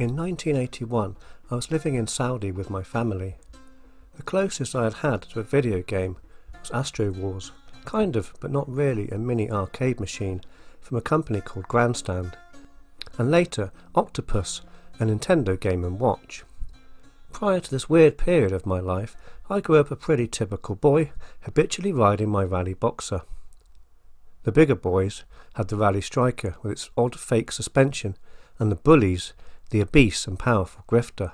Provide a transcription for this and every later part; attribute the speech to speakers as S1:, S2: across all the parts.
S1: In 1981, I was living in Saudi with my family. The closest I had had to a video game was ASTEROIDS, kind of, but not really, a mini arcade machine from a company called Grandstand, and later Octopus, a Nintendo Game & Watch. Prior to this weird period of my life, I grew up a pretty typical boy, habitually riding my rally boxer. The bigger boys had the rally striker with its odd fake suspension, and the bullies the obese and powerful grifter.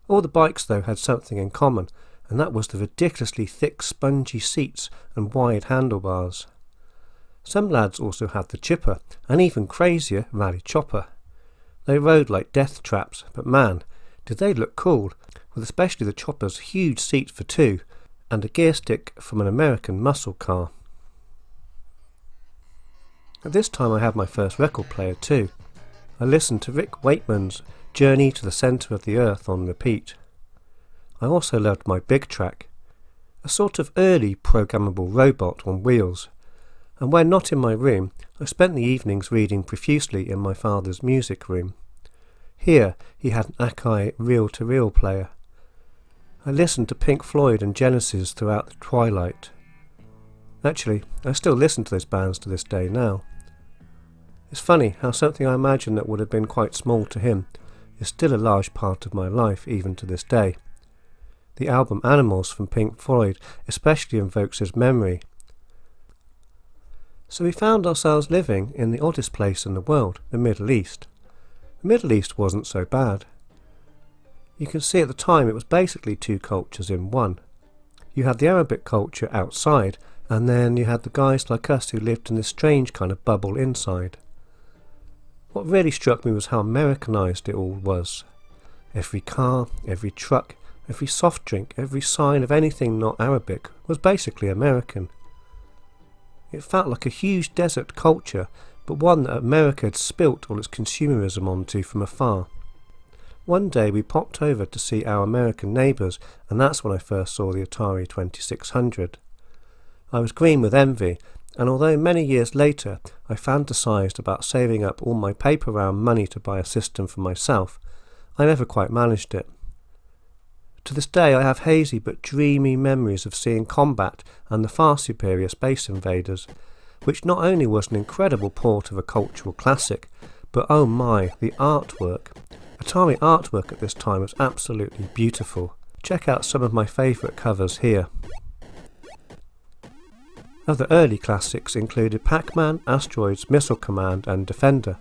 S1: All the bikes though had something in common, and that was the ridiculously thick spongy seats and wide handlebars. Some lads also had the chipper, and even crazier rally chopper. They rode like death traps, but man, did they look cool, with especially the chopper's huge seat for two, and a gear stick from an American muscle car. At this time I had my first record player too. I listened to Rick Wakeman's Journey to the Centre of the Earth on repeat. I also loved my Big Track, a sort of early programmable robot on wheels, and when not in my room, I spent the evenings reading profusely in my father's music room. Here he had an Akai reel-to-reel player. I listened to Pink Floyd and Genesis throughout the twilight. Actually, I still listen to those bands to this day now. It's funny how something I imagine that would have been quite small to him is still a large part of my life even to this day. The album Animals from Pink Floyd especially invokes his memory. So we found ourselves living in the oddest place in the world, the Middle East. The Middle East wasn't so bad. You can see at the time it was basically two cultures in one. You had the Arabic culture outside, and then you had the guys like us who lived in this strange kind of bubble inside. What really struck me was how Americanized it all was. Every car, every truck, every soft drink, every sign of anything not Arabic was basically American. It felt like a huge desert culture, but one that America had spilt all its consumerism onto from afar. One day we popped over to see our American neighbours, and that's when I first saw the Atari 2600. I was green with envy, and although many years later I fantasised about saving up all my paper round money to buy a system for myself, I never quite managed it. To this day I have hazy but dreamy memories of seeing Combat and the far superior Space Invaders, which not only was an incredible port of a cultural classic, but oh my, the artwork. Atari artwork at this time was absolutely beautiful. Check out some of my favourite covers here. Other early classics included Pac-Man, Asteroids, Missile Command and Defender.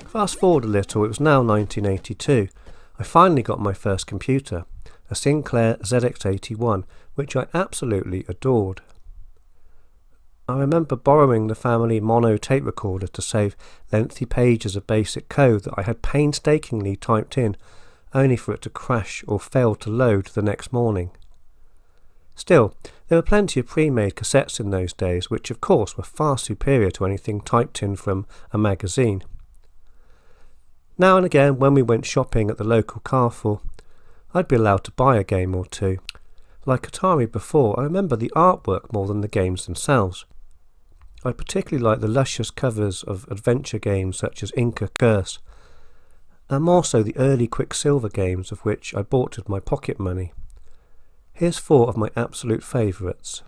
S1: Fast forward a little, it was now 1982. I finally got my first computer, a Sinclair ZX81, which I absolutely adored. I remember borrowing the family mono tape recorder to save lengthy pages of basic code that I had painstakingly typed in, only for it to crash or fail to load the next morning. Still, there were plenty of pre-made cassettes in those days, which of course were far superior to anything typed in from a magazine. Now and again, when we went shopping at the local Carrefour, I'd be allowed to buy a game or two. Like Atari before, I remember the artwork more than the games themselves. I particularly liked the luscious covers of adventure games such as Inca Curse, and more so the early Quicksilver games of which I bought with my pocket money. Here's 4 of my absolute favourites.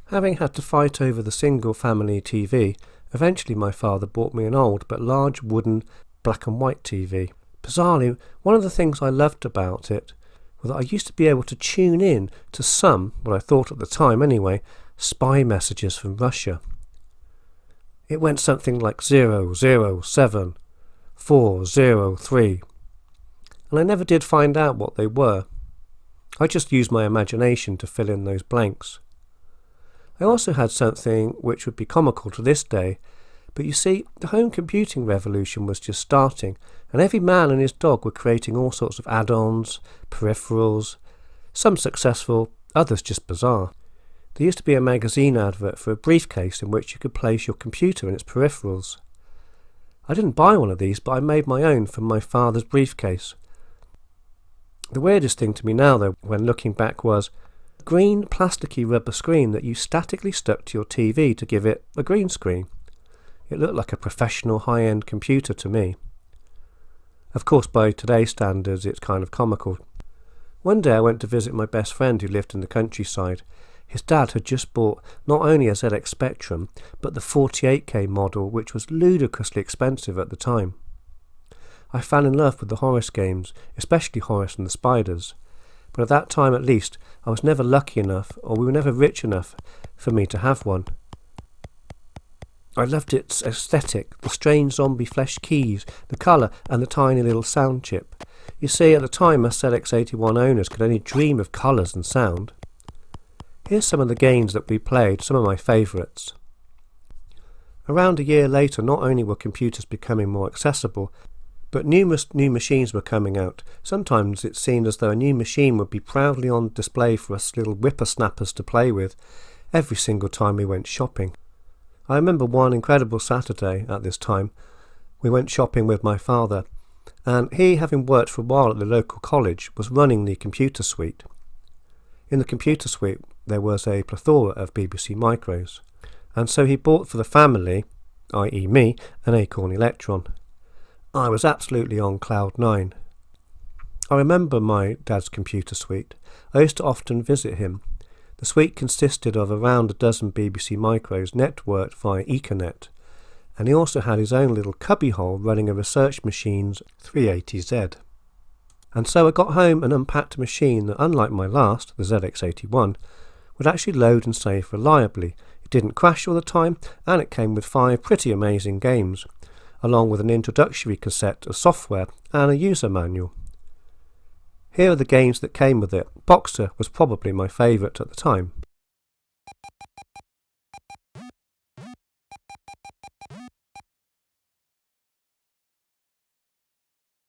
S1: Having had to fight over the single family TV, eventually my father bought me an old but large wooden black and white TV. Bizarrely, one of the things I loved about it was that I used to be able to tune in to some, what I thought at the time anyway, spy messages from Russia. It went something like 007 403. And I never did find out what they were. I just used my imagination to fill in those blanks. I also had something which would be comical to this day, but you see, the home computing revolution was just starting, and every man and his dog were creating all sorts of add-ons, peripherals, some successful, others just bizarre. There used to be a magazine advert for a briefcase in which you could place your computer and its peripherals. I didn't buy one of these, but I made my own from my father's briefcase. The weirdest thing to me now, though, when looking back was green plasticky rubber screen that you statically stuck to your TV to give it a green screen. It looked like a professional high-end computer to me. Of course, by today's standards, it's kind of comical. One day I went to visit my best friend who lived in the countryside. His dad had just bought not only a ZX Spectrum, but the 48K model, which was ludicrously expensive at the time. I fell in love with the Horus games, especially Horus and the Spiders. But at that time at least, I was never lucky enough, or we were never rich enough, for me to have one. I loved its aesthetic, the strange zombie flesh keys, the colour and the tiny little sound chip. You see, at the time us ZX81 owners could only dream of colours and sound. Here's some of the games that we played, some of my favourites. Around a year later, not only were computers becoming more accessible, but numerous new machines were coming out. Sometimes it seemed as though a new machine would be proudly on display for us little whippersnappers to play with every single time we went shopping. I remember one incredible Saturday at this time. We went shopping with my father, and he, having worked for a while at the local college, was running the computer suite. In the computer suite there was a plethora of BBC Micros, and so he bought for the family, i.e. me, an Acorn Electron. I was absolutely on cloud nine. I remember my dad's computer suite. I used to often visit him. The suite consisted of around a dozen BBC Micros networked via Ethernet, and he also had his own little cubbyhole running a Research Machines 380Z. And so I got home and unpacked a machine that, unlike my last, the ZX81, would actually load and save reliably. It didn't crash all the time, and it came with 5 pretty amazing games, along with an introductory cassette of software and a user manual. Here are the games that came with it. Boxer was probably my favourite at the time.